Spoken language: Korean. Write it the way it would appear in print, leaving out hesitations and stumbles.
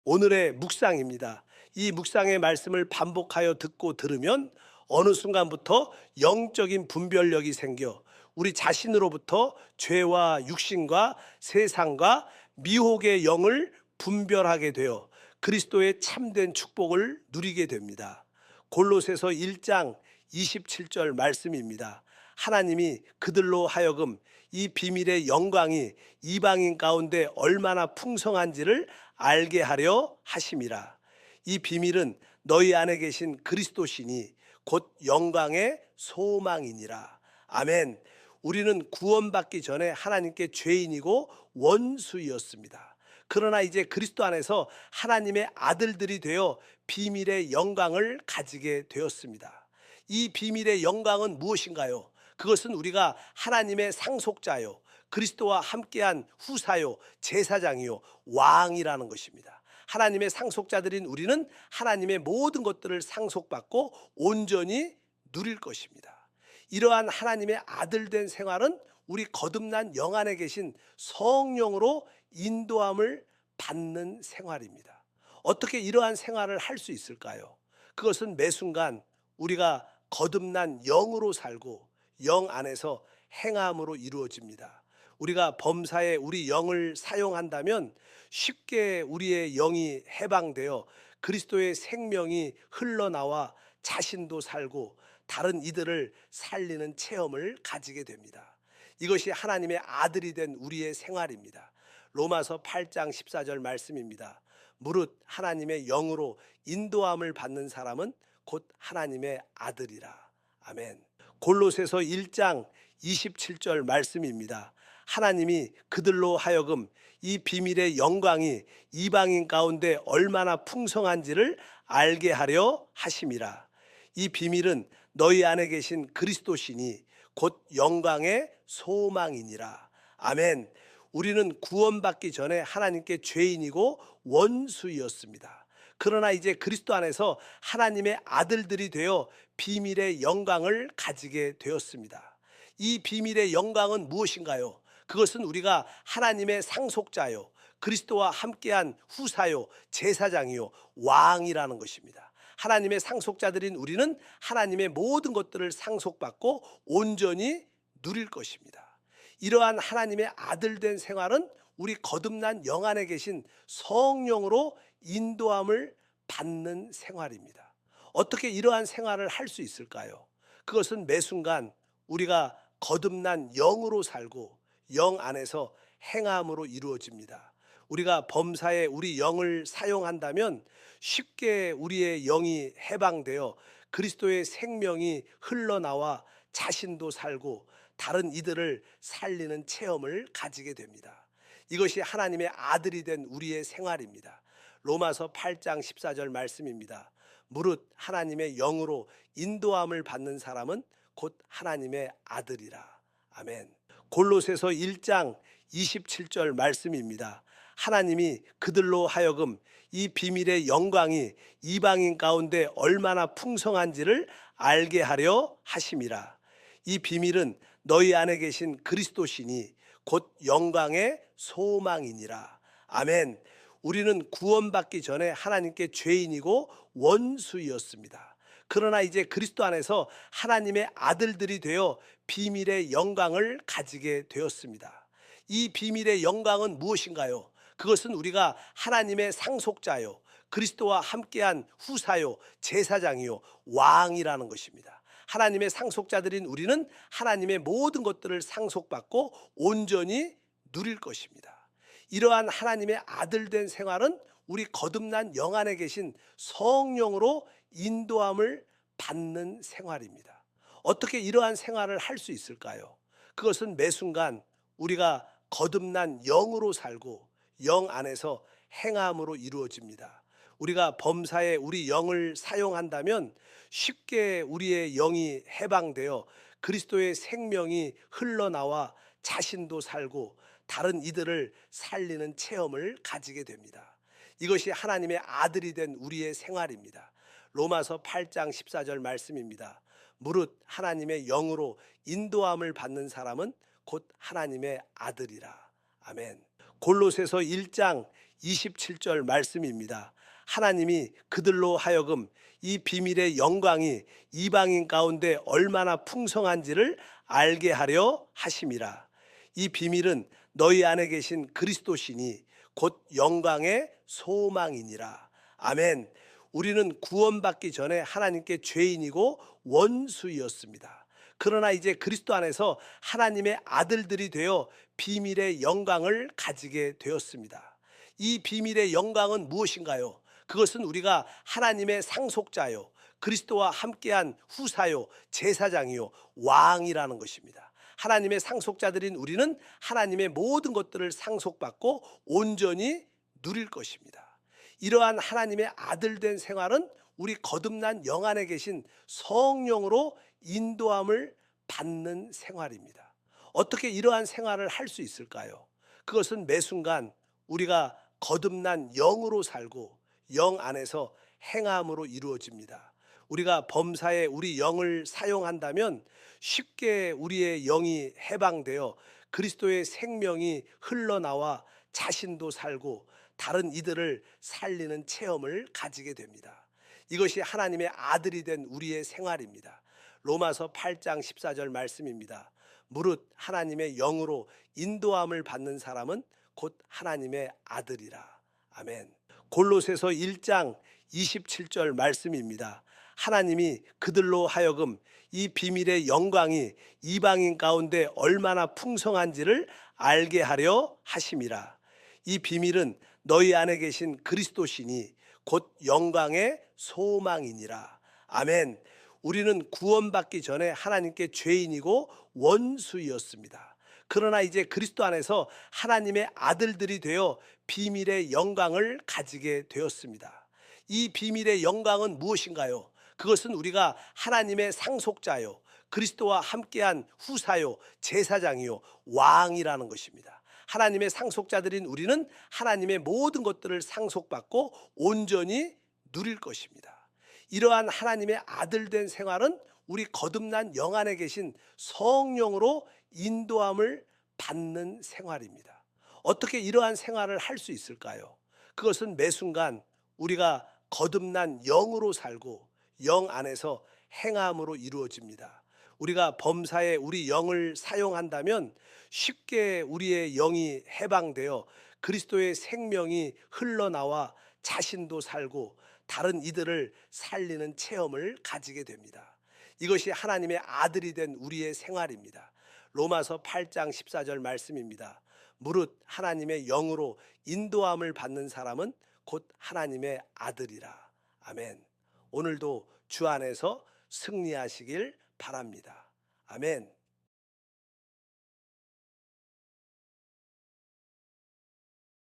오늘의 묵상입니다. 이 묵상의 말씀을 반복하여 듣고 들으면 어느 순간부터 영적인 분별력이 생겨 우리 자신으로부터 죄와 육신과 세상과 미혹의 영을 분별하게 되어 그리스도의 참된 축복을 누리게 됩니다. 골로새서 1장 27절 말씀입니다. 하나님이 그들로 하여금 이 비밀의 영광이 이방인 가운데 얼마나 풍성한지를 알게 하려 하심이라. 이 비밀은 너희 안에 계신 그리스도시니 곧 영광의 소망이니라. 아멘. 우리는 구원받기 전에 하나님께 죄인이고 원수였습니다. 그러나 이제 그리스도 안에서 하나님의 아들들이 되어 비밀의 영광을 가지게 되었습니다. 이 비밀의 영광은 무엇인가요? 그것은 우리가 하나님의 상속자요, 그리스도와 함께한 후사요, 제사장이요, 왕이라는 것입니다. 하나님의 상속자들인 우리는 하나님의 모든 것들을 상속받고 온전히 누릴 것입니다. 이러한 하나님의 아들된 생활은 우리 거듭난 영 안에 계신 성령으로 인도함을 받는 생활입니다. 어떻게 이러한 생활을 할 수 있을까요? 그것은 매 순간 우리가 거듭난 영으로 살고 영 안에서 행함으로 이루어집니다. 우리가 범사에 우리 영을 사용한다면 쉽게 우리의 영이 해방되어 그리스도의 생명이 흘러나와 자신도 살고 다른 이들을 살리는 체험을 가지게 됩니다. 이것이 하나님의 아들이 된 우리의 생활입니다. 로마서 8장 14절 말씀입니다. 무릇 하나님의 영으로 인도함을 받는 사람은 곧 하나님의 아들이라. 아멘. 골로새서 1장 27절 말씀입니다. 하나님이 그들로 하여금 이 비밀의 영광이 이방인 가운데 얼마나 풍성한지를 알게 하려 하심이라. 이 비밀은 너희 안에 계신 그리스도시니 곧 영광의 소망이니라. 아멘. 우리는 구원받기 전에 하나님께 죄인이고 원수였습니다. 그러나 이제 그리스도 안에서 하나님의 아들들이 되어 비밀의 영광을 가지게 되었습니다. 이 비밀의 영광은 무엇인가요? 그것은 우리가 하나님의 상속자요, 그리스도와 함께한 후사요, 제사장이요, 왕이라는 것입니다. 하나님의 상속자들인 우리는 하나님의 모든 것들을 상속받고 온전히 누릴 것입니다. 이러한 하나님의 아들된 생활은 우리 거듭난 영 안에 계신 성령으로 인도함을 받는 생활입니다. 어떻게 이러한 생활을 할 수 있을까요? 그것은 매 순간 우리가 거듭난 영으로 살고 영 안에서 행함으로 이루어집니다. 우리가 범사에 우리 영을 사용한다면 쉽게 우리의 영이 해방되어 그리스도의 생명이 흘러나와 자신도 살고 다른 이들을 살리는 체험을 가지게 됩니다. 이것이 하나님의 아들이 된 우리의 생활입니다. 로마서 8장 14절 말씀입니다. 무릇 하나님의 영으로 인도함을 받는 사람은 곧 하나님의 아들이라. 아멘. 골로새서 1장 27절 말씀입니다. 하나님이 그들로 하여금 이 비밀의 영광이 이방인 가운데 얼마나 풍성한지를 알게 하려 하심이라. 이 비밀은 너희 안에 계신 그리스도시니 곧 영광의 소망이니라. 아멘. 우리는 구원받기 전에 하나님께 죄인이고 원수였습니다. 그러나 이제 그리스도 안에서 하나님의 아들들이 되어 비밀의 영광을 가지게 되었습니다. 이 비밀의 영광은 무엇인가요? 그것은 우리가 하나님의 상속자요, 그리스도와 함께한 후사요, 제사장이요, 왕이라는 것입니다. 하나님의 상속자들인 우리는 하나님의 모든 것들을 상속받고 온전히 누릴 것입니다. 이러한 하나님의 아들된 생활은 우리 거듭난 영 안에 계신 성령으로 인도함을 받는 생활입니다. 어떻게 이러한 생활을 할 수 있을까요? 그것은 매 순간 우리가 거듭난 영으로 살고 영 안에서 행함으로 이루어집니다. 우리가 범사에 우리 영을 사용한다면 쉽게 우리의 영이 해방되어 그리스도의 생명이 흘러나와 자신도 살고 다른 이들을 살리는 체험을 가지게 됩니다. 이것이 하나님의 아들이 된 우리의 생활입니다. 로마서 8장 14절 말씀입니다. 무릇 하나님의 영으로 인도함을 받는 사람은 곧 하나님의 아들이라. 아멘. 골로새서 1장 27절 말씀입니다. 하나님이 그들로 하여금 이 비밀의 영광이 이방인 가운데 얼마나 풍성한지를 알게 하려 하심이라. 이 비밀은 너희 안에 계신 그리스도시니 곧 영광의 소망이니라. 아멘. 우리는 구원받기 전에 하나님께 죄인이고 원수였습니다. 그러나 이제 그리스도 안에서 하나님의 아들들이 되어 비밀의 영광을 가지게 되었습니다. 이 비밀의 영광은 무엇인가요? 그것은 우리가 하나님의 상속자요, 그리스도와 함께한 후사요, 제사장이요, 왕이라는 것입니다. 하나님의 상속자들인 우리는 하나님의 모든 것들을 상속받고 온전히 누릴 것입니다. 이러한 하나님의 아들 된 생활은 우리 거듭난 영 안에 계신 성령으로 인도함을 받는 생활입니다. 어떻게 이러한 생활을 할 수 있을까요? 그것은 매 순간 우리가 거듭난 영으로 살고 영 안에서 행함으로 이루어집니다. 우리가 범사에 우리 영을 사용한다면 쉽게 우리의 영이 해방되어 그리스도의 생명이 흘러나와 자신도 살고 다른 이들을 살리는 체험을 가지게 됩니다. 이것이 하나님의 아들이 된 우리의 생활입니다. 로마서 8장 14절 말씀입니다. 무릇 하나님의 영으로 인도함을 받는 사람은 곧 하나님의 아들이라. 아멘. 골로새서 1장 27절 말씀입니다. 하나님이 그들로 하여금 이 비밀의 영광이 이방인 가운데 얼마나 풍성한지를 알게 하려 하심이라. 이 비밀은 너희 안에 계신 그리스도시니 곧 영광의 소망이니라. 아멘. 우리는 구원받기 전에 하나님께 죄인이고 원수였습니다. 그러나 이제 그리스도 안에서 하나님의 아들들이 되어 비밀의 영광을 가지게 되었습니다. 이 비밀의 영광은 무엇인가요? 그것은 우리가 하나님의 상속자요, 그리스도와 함께한 후사요, 제사장이요, 왕이라는 것입니다. 하나님의 상속자들인 우리는 하나님의 모든 것들을 상속받고 온전히 누릴 것입니다. 이러한 하나님의 아들 된 생활은 우리 거듭난 영 안에 계신 성령으로 인도함을 받는 생활입니다. 어떻게 이러한 생활을 할 수 있을까요? 그것은 매 순간 우리가 거듭난 영으로 살고 영 안에서 행함으로 이루어집니다. 우리가 범사에 우리 영을 사용한다면 쉽게 우리의 영이 해방되어 그리스도의 생명이 흘러나와 자신도 살고 다른 이들을 살리는 체험을 가지게 됩니다. 이것이 하나님의 아들이 된 우리의 생활입니다. 로마서 8장 14절 말씀입니다. 무릇 하나님의 영으로 인도함을 받는 사람은 곧 하나님의 아들이라. 아멘. 오늘도 주 안에서 승리하시길 바랍니다. 아멘.